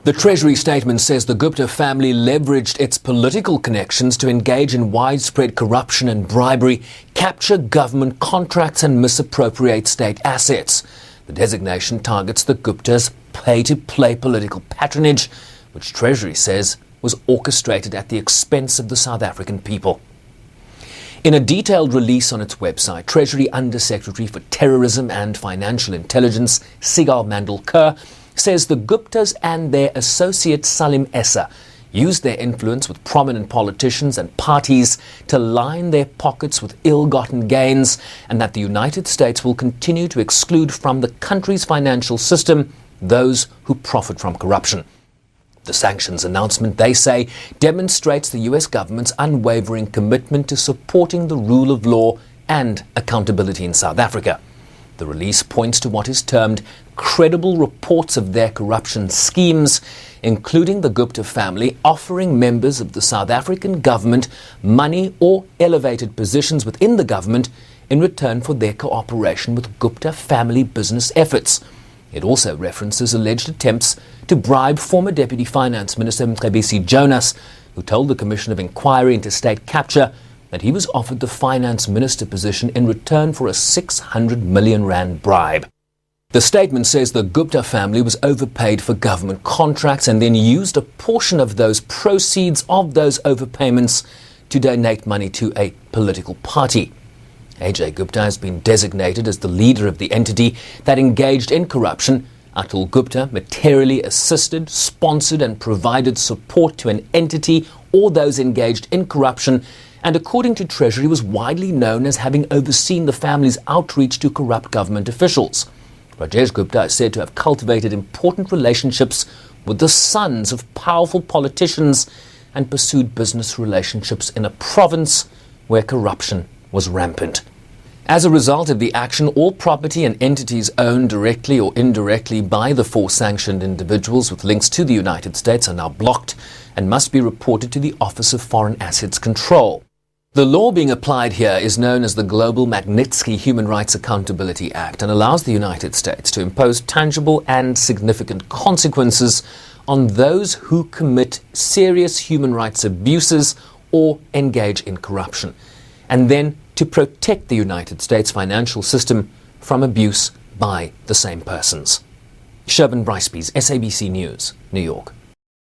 The Treasury statement says the Gupta family leveraged its political connections to engage in widespread corruption and bribery, capture government contracts and misappropriate state assets. The designation targets the Guptas' pay-to-play political patronage, which Treasury says was orchestrated at the expense of the South African people. In a detailed release on its website, Treasury Undersecretary for Terrorism and Financial Intelligence, Sigal Mandel-Kerr, says the Guptas and their associate Salim Essa used their influence with prominent politicians and parties to line their pockets with ill-gotten gains, and that the United States will continue to exclude from the country's financial system those who profit from corruption. The sanctions announcement, they say, demonstrates the US government's unwavering commitment to supporting the rule of law and accountability in South Africa. The release points to what is termed credible reports of their corruption schemes, including the Gupta family offering members of the South African government money or elevated positions within the government in return for their cooperation with Gupta family business efforts. It also references alleged attempts to bribe former Deputy Finance Minister SABC Jonas, who told the Commission of Inquiry into State Capture that he was offered the Finance Minister position in return for a 600 million rand bribe. The statement says the Gupta family was overpaid for government contracts and then used a portion of those proceeds of those overpayments to donate money to a political party. Ajay Gupta has been designated as the leader of the entity that engaged in corruption. Atul Gupta materially assisted, sponsored and provided support to an entity or those engaged in corruption, and according to Treasury was widely known as having overseen the family's outreach to corrupt government officials. Rajesh Gupta is said to have cultivated important relationships with the sons of powerful politicians and pursued business relationships in a province where corruption was rampant. As a result of the action, all property and entities owned directly or indirectly by the four sanctioned individuals with links to the United States are now blocked and must be reported to the Office of Foreign Assets Control. The law being applied here is known as the Global Magnitsky Human Rights Accountability Act and allows the United States to impose tangible and significant consequences on those who commit serious human rights abuses or engage in corruption, and then to protect the United States financial system from abuse by the same persons. Sherwin Bryce-Pease, SABC News, New York.